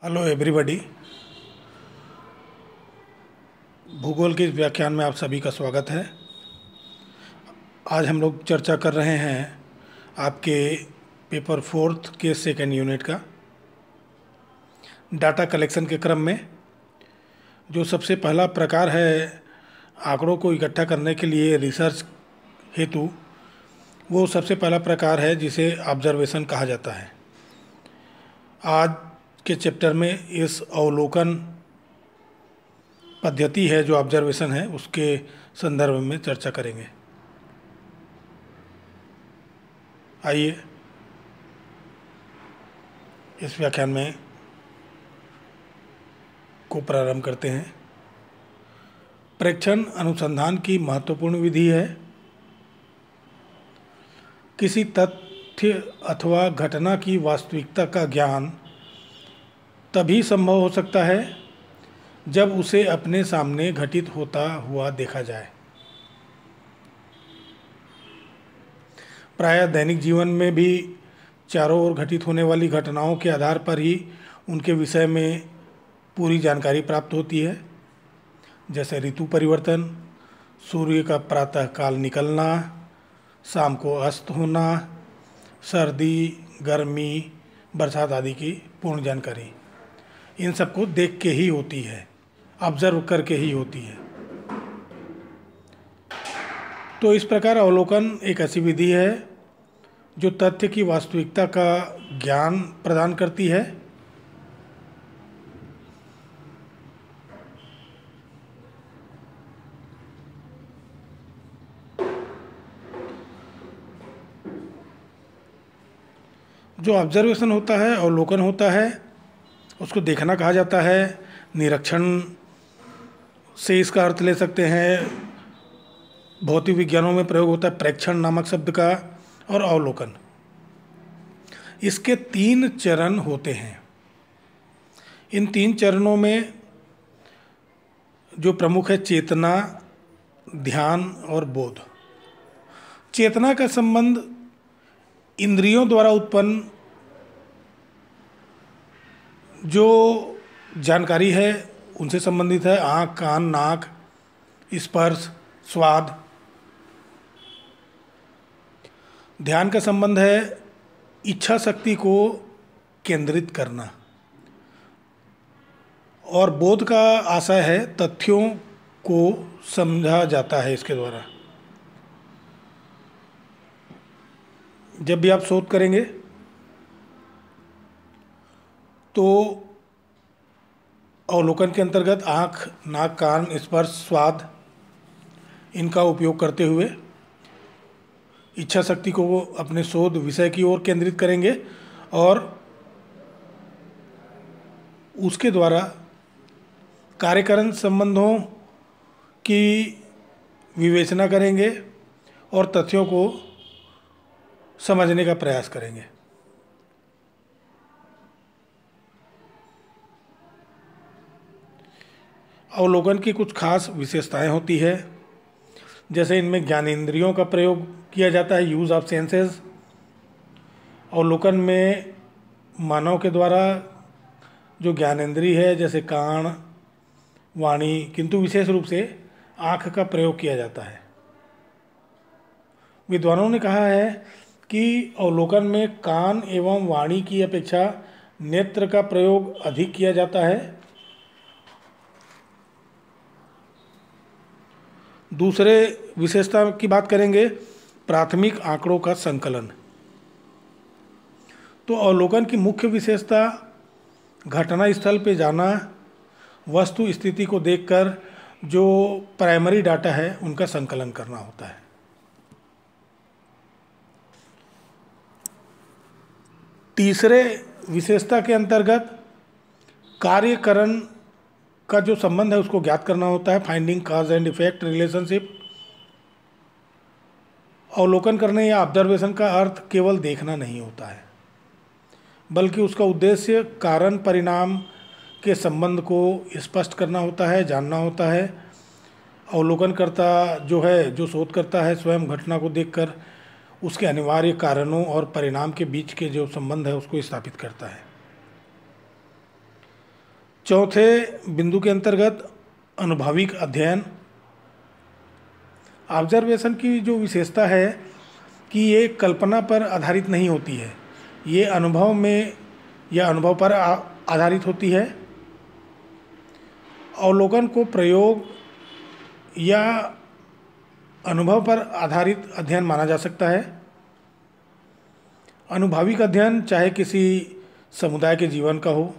Hello everybody. भूगोल के इस व्याख्यान में आप सभी का स्वागत है। आज हम लोग चर्चा कर रहे हैं आपके पेपर फोर्थ के सेकेंड यूनिट का डाटा कलेक्शन के क्रम में जो सबसे पहला प्रकार है आंकड़ों को इकट्ठा करने के लिए रिसर्च हेतु, वो सबसे पहला प्रकार है जिसे ऑब्जर्वेशन कहा जाता है। आज के चैप्टर में इस अवलोकन पद्धति है जो ऑब्जर्वेशन है उसके संदर्भ में चर्चा करेंगे। आइए इस व्याख्यान में को प्रारंभ करते हैं। प्रेक्षण अनुसंधान की महत्वपूर्ण विधि है। किसी तथ्य अथवा घटना की वास्तविकता का ज्ञान तभी संभव हो सकता है जब उसे अपने सामने घटित होता हुआ देखा जाए। प्रायः दैनिक जीवन में भी चारों ओर घटित होने वाली घटनाओं के आधार पर ही उनके विषय में पूरी जानकारी प्राप्त होती है, जैसे ऋतु परिवर्तन, सूर्य का प्रातः काल निकलना, शाम को अस्त होना, सर्दी, गर्मी, बरसात आदि की पूर्ण जानकारी इन सबको देख के ही होती है, ऑब्जर्व करके ही होती है। तो इस प्रकार अवलोकन एक ऐसी विधि है जो तथ्य की वास्तविकता का ज्ञान प्रदान करती है। जो ऑब्जर्वेशन होता है, अवलोकन होता है, उसको देखना कहा जाता है। निरीक्षण से इसका अर्थ ले सकते हैं। भौतिक विज्ञानों में प्रयोग होता है प्रेक्षण नामक शब्द का। और अवलोकन, इसके 3 चरण होते हैं। इन 3 चरणों में जो प्रमुख है चेतना, ध्यान और बोध। चेतना का संबंध इंद्रियों द्वारा उत्पन्न जो जानकारी है उनसे संबंधित है। आँख, कान, नाक, स्पर्श, स्वाद। ध्यान का संबंध है इच्छा शक्ति को केंद्रित करना। और बोध का आशय है तथ्यों को समझा जाता है इसके द्वारा। जब भी आप शोध करेंगे तो अवलोकन के अंतर्गत आँख, नाक, कान, स्पर्श, स्वाद इनका उपयोग करते हुए इच्छा शक्ति को वो अपने शोध विषय की ओर केंद्रित करेंगे और उसके द्वारा कार्यकरण संबंधों की विवेचना करेंगे और तथ्यों को समझने का प्रयास करेंगे। अवलोकन की कुछ खास विशेषताएं होती है, जैसे इनमें ज्ञानेंद्रियों का प्रयोग किया जाता है, यूज़ ऑफ सेंसेस। अवलोकन में मानव के द्वारा जो ज्ञानेंद्रिय है जैसे कान, वाणी, किंतु विशेष रूप से आँख का प्रयोग किया जाता है। विद्वानों ने कहा है कि अवलोकन में कान एवं वाणी की अपेक्षा नेत्र का प्रयोग अधिक किया जाता है। दूसरे विशेषता की बात करेंगे, प्राथमिक आंकड़ों का संकलन। तो अवलोकन की मुख्य विशेषता घटना स्थल पे जाना, वस्तु स्थिति को देखकर जो प्राइमरी डाटा है उनका संकलन करना होता है। तीसरे विशेषता के अंतर्गत कार्यकरण का जो संबंध है उसको ज्ञात करना होता है, finding cause and effect relationship. अवलोकन करने या ऑब्जर्वेशन का अर्थ केवल देखना नहीं होता है, बल्कि उसका उद्देश्य कारण परिणाम के संबंध को स्पष्ट करना होता है, जानना होता है। अवलोकनकर्ता जो है, जो शोध करता है, स्वयं घटना को देखकर उसके अनिवार्य कारणों और परिणाम के बीच के जो संबंध है उसको स्थापित करता है। चौथे बिंदु के अंतर्गत अनुभाविक अध्ययन। ऑब्जर्वेशन की जो विशेषता है कि ये कल्पना पर आधारित नहीं होती है, ये अनुभव में या अनुभव पर आधारित होती है। अवलोकन को प्रयोग या अनुभव पर आधारित अध्ययन माना जा सकता है। अनुभाविक अध्ययन चाहे किसी समुदाय के जीवन का हो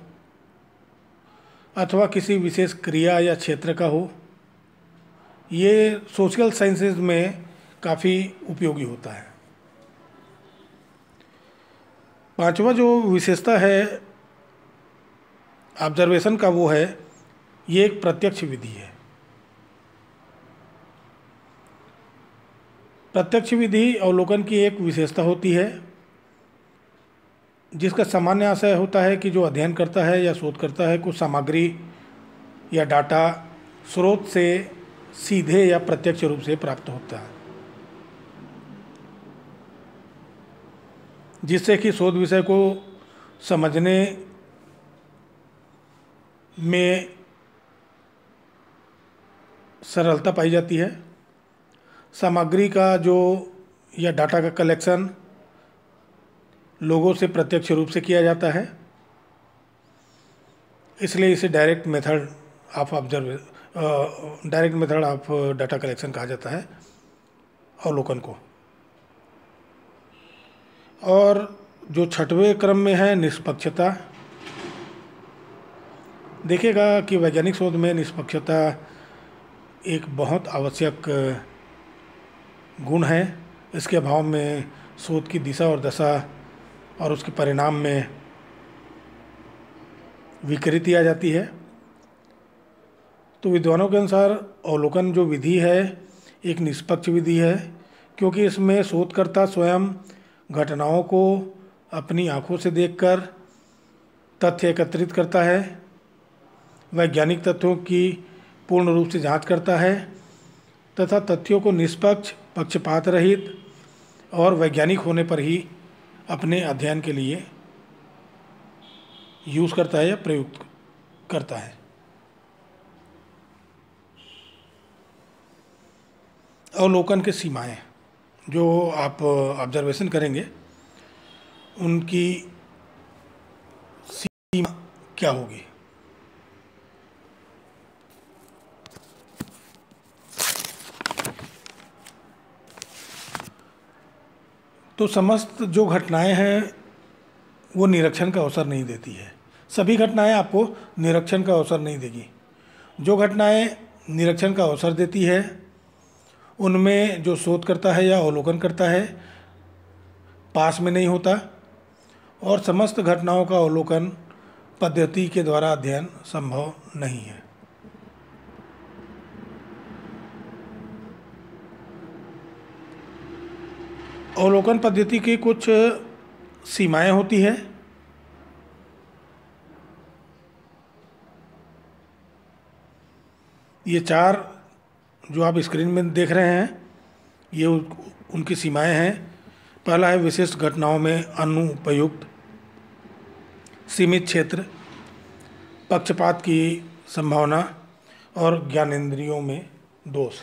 अथवा किसी विशेष क्रिया या क्षेत्र का हो, ये सोशल साइंसेज में काफ़ी उपयोगी होता है। पांचवा जो विशेषता है ऑब्जर्वेशन का वो है, ये एक प्रत्यक्ष विधि है। प्रत्यक्ष विधि अवलोकन की एक विशेषता होती है जिसका सामान्य आशय होता है कि जो अध्ययन करता है या शोध करता है कुछ सामग्री या डाटा स्रोत से सीधे या प्रत्यक्ष रूप से प्राप्त होता है, जिससे कि शोध विषय को समझने में सरलता पाई जाती है। सामग्री का जो या डाटा का कलेक्शन लोगों से प्रत्यक्ष रूप से किया जाता है, इसलिए इसे direct method of data collection कहा जाता है अवलोकन को। और जो छठवें क्रम में है निष्पक्षता। देखिएगा कि वैज्ञानिक शोध में निष्पक्षता एक बहुत आवश्यक गुण है। इसके अभाव में शोध की दिशा और दशा और उसके परिणाम में विकृति आ जाती है। तो विद्वानों के अनुसार अवलोकन जो विधि है एक निष्पक्ष विधि है, क्योंकि इसमें शोधकर्ता स्वयं घटनाओं को अपनी आंखों से देखकर तथ्य एकत्रित करता है, वैज्ञानिक तथ्यों की पूर्ण रूप से जांच करता है तथा तथ्यों को निष्पक्ष, पक्षपात रहित और वैज्ञानिक होने पर ही अपने अध्ययन के लिए यूज़ करता है या प्रयुक्त करता है। अवलोकन के सीमाएं जो आप ऑब्जर्वेशन करेंगे उनकी सीमा क्या होगी। तो समस्त जो घटनाएं हैं वो निरीक्षण का अवसर नहीं देती है। सभी घटनाएं आपको निरीक्षण का अवसर नहीं देगी। जो घटनाएं निरीक्षण का अवसर देती है उनमें जो शोध करता है या अवलोकन करता है पास में नहीं होता, और समस्त घटनाओं का अवलोकन पद्धति के द्वारा अध्ययन संभव नहीं है। अवलोकन पद्धति की कुछ सीमाएं होती है। ये चार जो आप स्क्रीन में देख रहे हैं ये उनकी सीमाएं हैं। पहला है विशिष्ट घटनाओं में अनुपयुक्त, सीमित क्षेत्र, पक्षपात की संभावना और ज्ञानेंद्रियों में दोष।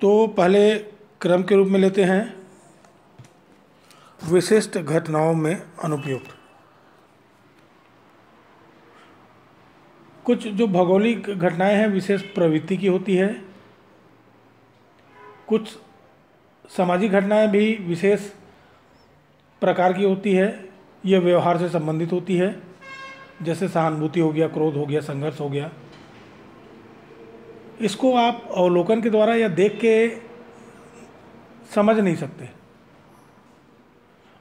तो पहले क्रम के रूप में लेते हैं विशिष्ट घटनाओं में अनुपयुक्त। कुछ जो भौगोलिक घटनाएं हैं विशेष प्रवृत्ति की होती है। कुछ सामाजिक घटनाएं भी विशेष प्रकार की होती है, ये व्यवहार से संबंधित होती है, जैसे सहानुभूति हो गया, क्रोध हो गया, संघर्ष हो गया। इसको आप अवलोकन के द्वारा या देख के समझ नहीं सकते,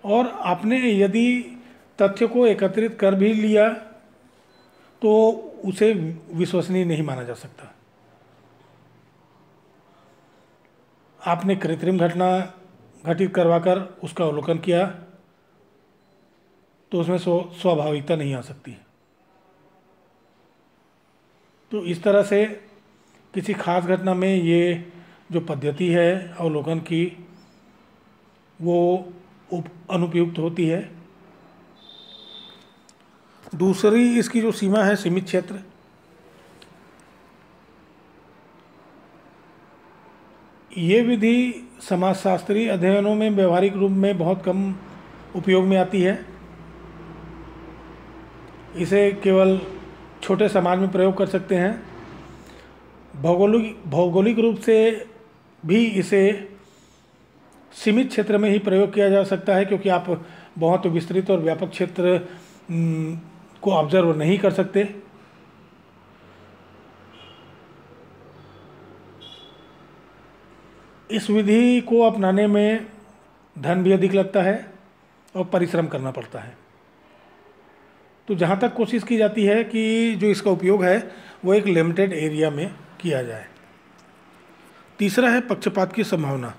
और आपने यदि तथ्य को एकत्रित कर भी लिया तो उसे विश्वसनीय नहीं माना जा सकता। आपने कृत्रिम घटना घटित करवाकर उसका अवलोकन किया तो उसमें स्वाभाविकता नहीं आ सकती। तो इस तरह से किसी खास घटना में ये जो पद्धति है अवलोकन की वो अनुपयुक्त होती है। दूसरी इसकी जो सीमा है सीमित क्षेत्र। ये विधि समाजशास्त्री अध्ययनों में व्यवहारिक रूप में बहुत कम उपयोग में आती है। इसे केवल छोटे समाज में प्रयोग कर सकते हैं। भौगोलिक रूप से भी इसे सीमित क्षेत्र में ही प्रयोग किया जा सकता है, क्योंकि आप बहुत विस्तृत और व्यापक क्षेत्र को ऑब्जर्व नहीं कर सकते। इस विधि को अपनाने में धन भी अधिक लगता है और परिश्रम करना पड़ता है। तो जहाँ तक कोशिश की जाती है कि जो इसका उपयोग है वो एक लिमिटेड एरिया में किया जाए। तीसरा है पक्षपात की संभावना।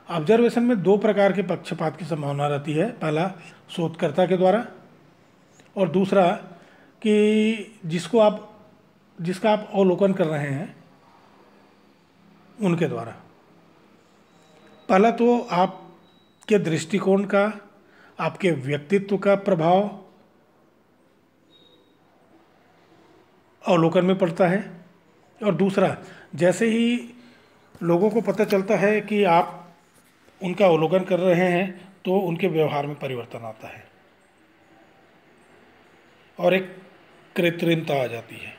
ऑब्जर्वेशन में दो प्रकार के पक्षपात की संभावना रहती है। पहला शोधकर्ता के द्वारा और दूसरा कि जिसका आप अवलोकन कर रहे हैं उनके द्वारा। पहला तो आपके दृष्टिकोण का, आपके व्यक्तित्व का प्रभाव अवलोकन में पड़ता है, और दूसरा जैसे ही लोगों को पता चलता है कि आप उनका अवलोकन कर रहे हैं तो उनके व्यवहार में परिवर्तन आता है और एक कृत्रिमता आ जाती है।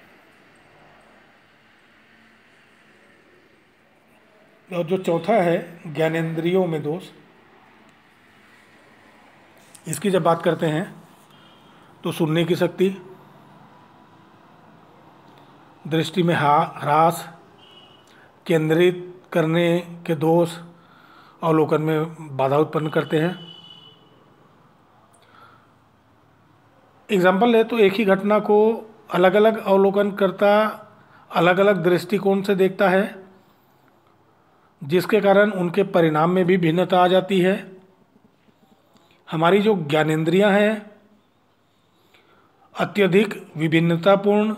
और जो चौथा है ज्ञानेंद्रियों में दोष, इसकी जब बात करते हैं तो सुनने की शक्ति, दृष्टि में ह्रास, केंद्रित करने के दोष अवलोकन में बाधा उत्पन्न करते हैं। एग्जाम्पल है तो एक ही घटना को अलग अलग अवलोकनकर्ता अलग अलग दृष्टिकोण से देखता है, जिसके कारण उनके परिणाम में भी भिन्नता आ जाती है। हमारी जो ज्ञानेंद्रियां हैं अत्यधिक विभिन्नतापूर्ण,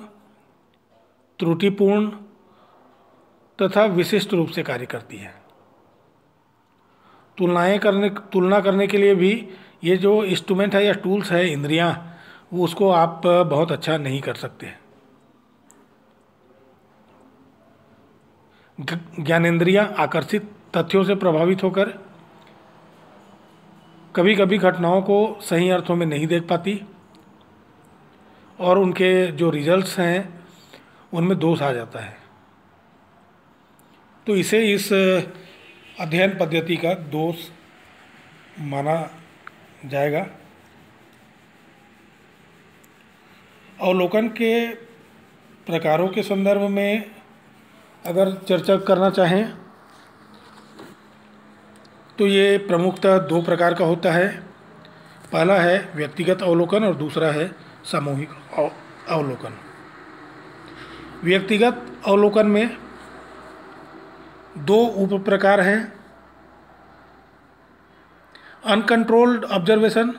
त्रुटिपूर्ण तथा विशिष्ट रूप से कार्य करती है। तुलना करने के लिए भी ये जो इंस्ट्रूमेंट है या टूल्स है इंद्रियां, वो उसको आप बहुत अच्छा नहीं कर सकते। ज्ञानेंद्रियां आकर्षित तथ्यों से प्रभावित होकर कभी कभी घटनाओं को सही अर्थों में नहीं देख पाती और उनके जो रिजल्ट्स हैं उनमें दोष आ जाता है। तो इसे इस अध्ययन पद्धति का दोष माना जाएगा। अवलोकन के प्रकारों के संदर्भ में अगर चर्चा करना चाहें तो ये प्रमुखतः दो प्रकार का होता है। पहला है व्यक्तिगत अवलोकन और दूसरा है सामूहिक अवलोकन। व्यक्तिगत अवलोकन में दो उप प्रकार हैं। अनकंट्रोल्ड ऑब्जर्वेशन,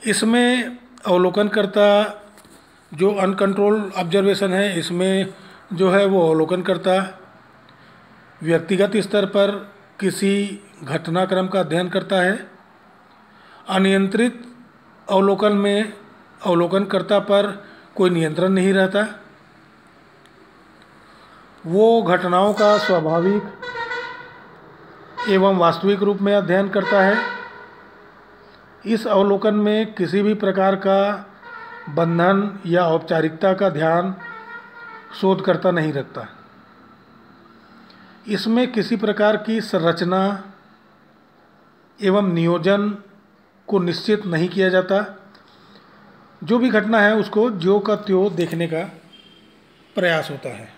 इसमें अवलोकनकर्ता जो अनकंट्रोल्ड ऑब्जर्वेशन है इसमें जो है वो अवलोकनकर्ता व्यक्तिगत स्तर पर किसी घटनाक्रम का अध्ययन करता है। अनियंत्रित अवलोकन में अवलोकनकर्ता पर कोई नियंत्रण नहीं रहता, वो घटनाओं का स्वाभाविक एवं वास्तविक रूप में अध्ययन करता है। इस अवलोकन में किसी भी प्रकार का बंधन या औपचारिकता का ध्यान शोधकर्ता नहीं रखता। इसमें किसी प्रकार की संरचना एवं नियोजन को निश्चित नहीं किया जाता। जो भी घटना है उसको ज्यों का त्यों देखने का प्रयास होता है।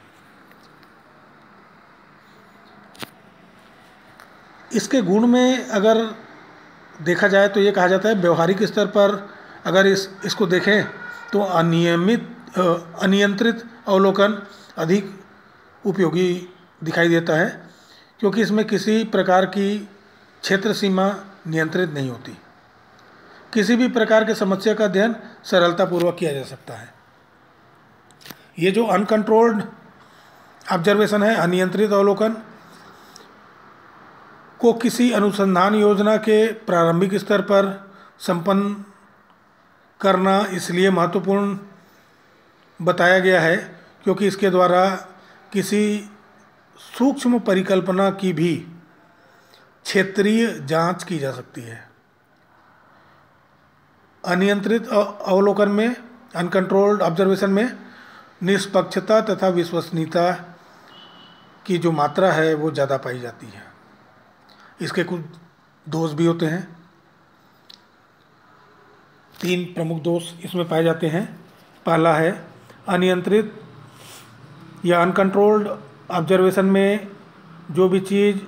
इसके गुण में अगर देखा जाए तो ये कहा जाता है व्यवहारिक स्तर पर अगर इसको देखें तो अनियंत्रित अवलोकन अधिक उपयोगी दिखाई देता है, क्योंकि इसमें किसी प्रकार की क्षेत्र सीमा नियंत्रित नहीं होती। किसी भी प्रकार की समस्या का अध्ययन सरलतापूर्वक किया जा सकता है। ये जो अनकंट्रोल्ड ऑब्जर्वेशन है, अनियंत्रित अवलोकन, को किसी अनुसंधान योजना के प्रारंभिक स्तर पर संपन्न करना इसलिए महत्वपूर्ण बताया गया है क्योंकि इसके द्वारा किसी सूक्ष्म परिकल्पना की भी क्षेत्रीय जांच की जा सकती है। अनियंत्रित अवलोकन में, अनकंट्रोल्ड ऑब्जर्वेशन में, निष्पक्षता तथा विश्वसनीयता की जो मात्रा है वो ज़्यादा पाई जाती है। इसके कुछ दोष भी होते हैं। 3 प्रमुख दोष इसमें पाए जाते हैं। पहला है, अनियंत्रित या अनकंट्रोल्ड ऑब्जर्वेशन में जो भी चीज़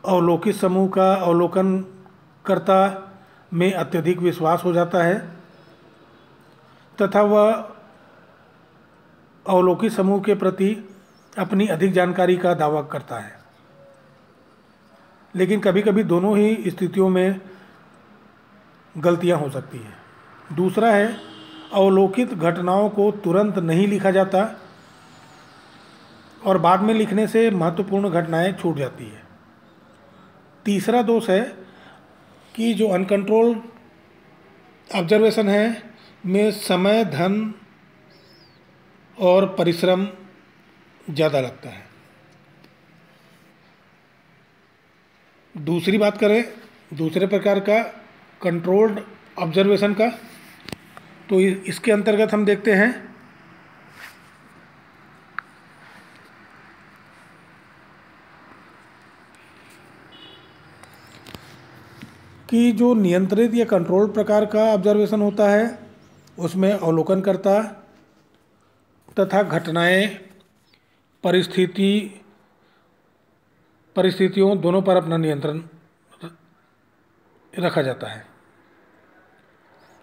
अवलोकित समूह का अवलोकनकर्ता में अत्यधिक विश्वास हो जाता है तथा वह अवलोकित समूह के प्रति अपनी अधिक जानकारी का दावा करता है। लेकिन कभी कभी दोनों ही स्थितियों में गलतियां हो सकती हैं। दूसरा है, अवलोकित घटनाओं को तुरंत नहीं लिखा जाता और बाद में लिखने से महत्वपूर्ण घटनाएं छूट जाती है। तीसरा दोष है कि जो अनकंट्रोल्ड ऑब्जर्वेशन है में समय, धन और परिश्रम ज़्यादा लगता है। दूसरी बात करें दूसरे प्रकार का कंट्रोल्ड ऑब्जर्वेशन का, तो इसके अंतर्गत हम देखते हैं कि जो नियंत्रित या कंट्रोल्ड प्रकार का ऑब्जर्वेशन होता है उसमें अवलोकनकर्ता तथा घटनाएं परिस्थितियों दोनों पर अपना नियंत्रण रखा जाता है।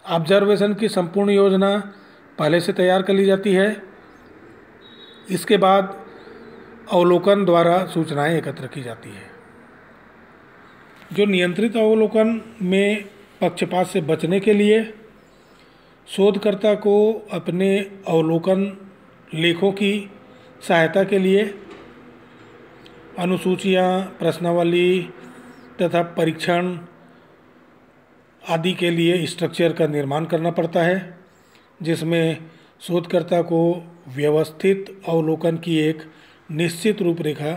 ऑब्जर्वेशन की संपूर्ण योजना पहले से तैयार कर ली जाती है। इसके बाद अवलोकन द्वारा सूचनाएं एकत्र की जाती है। जो नियंत्रित अवलोकन में पक्षपात से बचने के लिए शोधकर्ता को अपने अवलोकन लेखों की सहायता के लिए अनुसूचियाँ, प्रश्नावली तथा परीक्षण आदि के लिए स्ट्रक्चर का निर्माण करना पड़ता है, जिसमें शोधकर्ता को व्यवस्थित अवलोकन की एक निश्चित रूपरेखा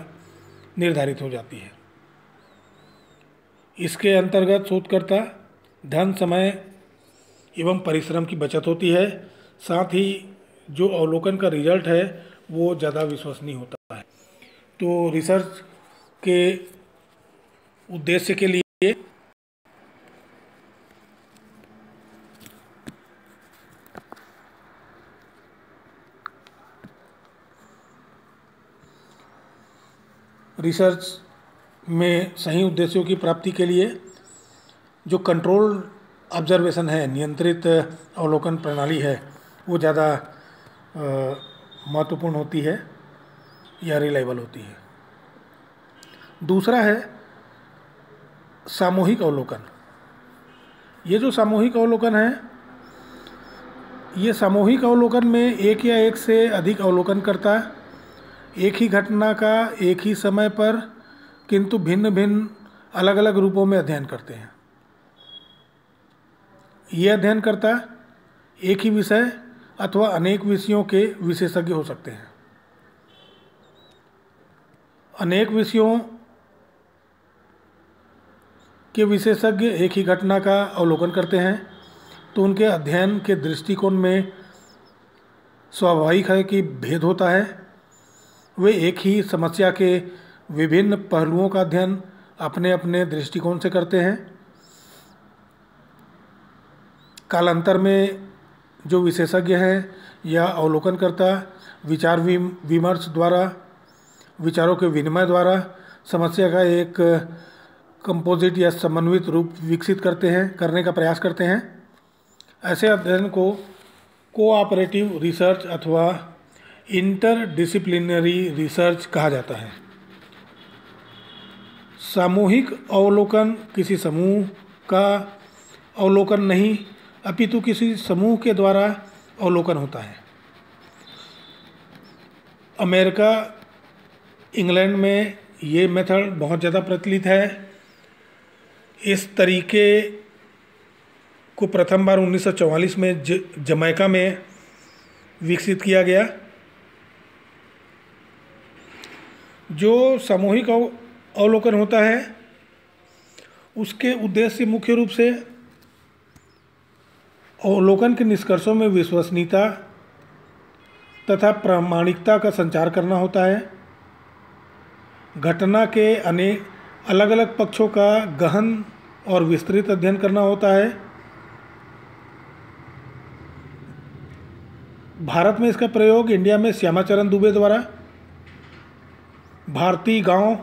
निर्धारित हो जाती है। इसके अंतर्गत शोधकर्ता धन, समय एवं परिश्रम की बचत होती है। साथ ही जो अवलोकन का रिजल्ट है वो ज़्यादा विश्वसनीय होता है। तो रिसर्च के उद्देश्य के लिए रिसर्च में सही उद्देश्यों की प्राप्ति के लिए जो कंट्रोल ऑब्जर्वेशन है, नियंत्रित अवलोकन प्रणाली है, वो ज़्यादा महत्वपूर्ण होती है या रिलायबल होती है। दूसरा है सामूहिक अवलोकन। ये जो सामूहिक अवलोकन है, ये सामूहिक अवलोकन में एक या एक से अधिक अवलोकनकर्ता एक ही घटना का एक ही समय पर किंतु भिन्न भिन्न अलग अलग रूपों में अध्ययन करते हैं। ये अध्ययनकर्ता एक ही विषय अथवा अनेक विषयों के विशेषज्ञ हो सकते हैं। अनेक विषयों के विशेषज्ञ एक ही घटना का अवलोकन करते हैं तो उनके अध्ययन के दृष्टिकोण में स्वाभाविक है कि भेद होता है। वे एक ही समस्या के विभिन्न पहलुओं का अध्ययन अपने अपने दृष्टिकोण से करते हैं। कालांतर में जो विशेषज्ञ हैं या अवलोकनकर्ता विचार विमर्श द्वारा, विचारों के विनिमय द्वारा समस्या का एक कंपोजिट या समन्वित रूप विकसित करने का प्रयास करते हैं। ऐसे अध्ययन को कोऑपरेटिव रिसर्च अथवा इंटरडिसिप्लिनरी रिसर्च कहा जाता है। सामूहिक अवलोकन किसी समूह का अवलोकन नहीं अपितु किसी समूह के द्वारा अवलोकन होता है। अमेरिका, इंग्लैंड में ये मेथड बहुत ज़्यादा प्रचलित है। इस तरीके को प्रथम बार 1944 में जमैका में विकसित किया गया। जो सामूहिक अवलोकन होता है उसके उद्देश्य मुख्य रूप से अवलोकन के निष्कर्षों में विश्वसनीयता तथा प्रामाणिकता का संचार करना होता है। घटना के अनेक अलग अलग पक्षों का गहन और विस्तृत अध्ययन करना होता है। भारत में इसका प्रयोग इंडिया में श्यामाचरण दुबे द्वारा भारतीय गांव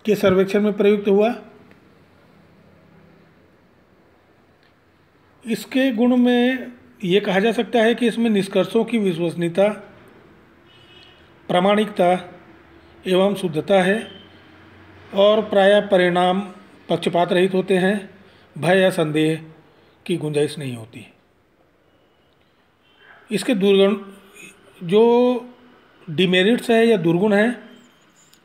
के सर्वेक्षण में प्रयुक्त हुआ। इसके गुण में ये कहा जा सकता है कि इसमें निष्कर्षों की विश्वसनीयता, प्रामाणिकता एवं शुद्धता है और प्रायः परिणाम पक्षपात रहित होते हैं। भय या संदेह की गुंजाइश नहीं होती। इसके दुर्गुण, जो डिमेरिट्स है या दुर्गुण है,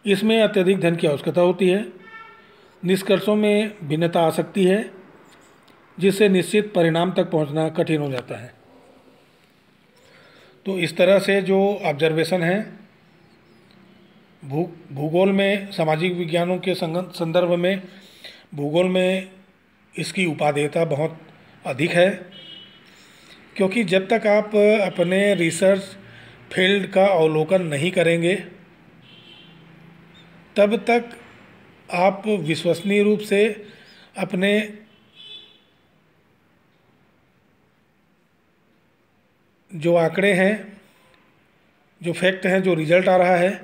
इसमें अत्यधिक धन की आवश्यकता होती है। निष्कर्षों में भिन्नता आ सकती है जिससे निश्चित परिणाम तक पहुंचना कठिन हो जाता है। तो इस तरह से जो ऑब्जर्वेशन है भूगोल में, सामाजिक विज्ञानों के संदर्भ में भूगोल में इसकी उपादेयता बहुत अधिक है, क्योंकि जब तक आप अपने रिसर्च फील्ड का अवलोकन नहीं करेंगे तब तक आप विश्वसनीय रूप से अपने जो आंकड़े हैं, जो फैक्ट हैं, जो रिजल्ट आ रहा है,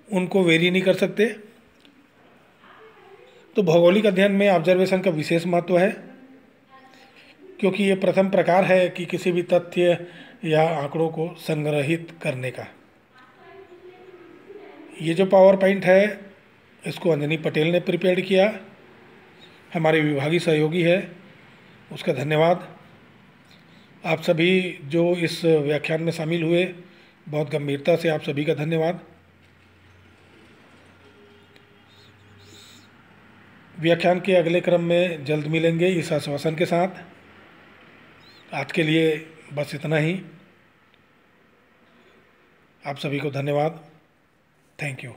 उनको वेरी नहीं कर सकते। तो भौगोलिक अध्ययन में ऑब्जर्वेशन का विशेष महत्व है, क्योंकि ये प्रथम प्रकार है कि किसी भी तथ्य या आंकड़ों को संग्रहित करने का। ये जो पावर पॉइंट है इसको अंजनी पटेल ने प्रिपेयर किया, हमारे विभागीय सहयोगी है, उसका धन्यवाद। आप सभी जो इस व्याख्यान में शामिल हुए, बहुत गंभीरता से आप सभी का धन्यवाद। व्याख्यान के अगले क्रम में जल्द मिलेंगे इस आश्वासन के साथ। आज के लिए बस इतना ही। आप सभी को धन्यवाद। Thank you.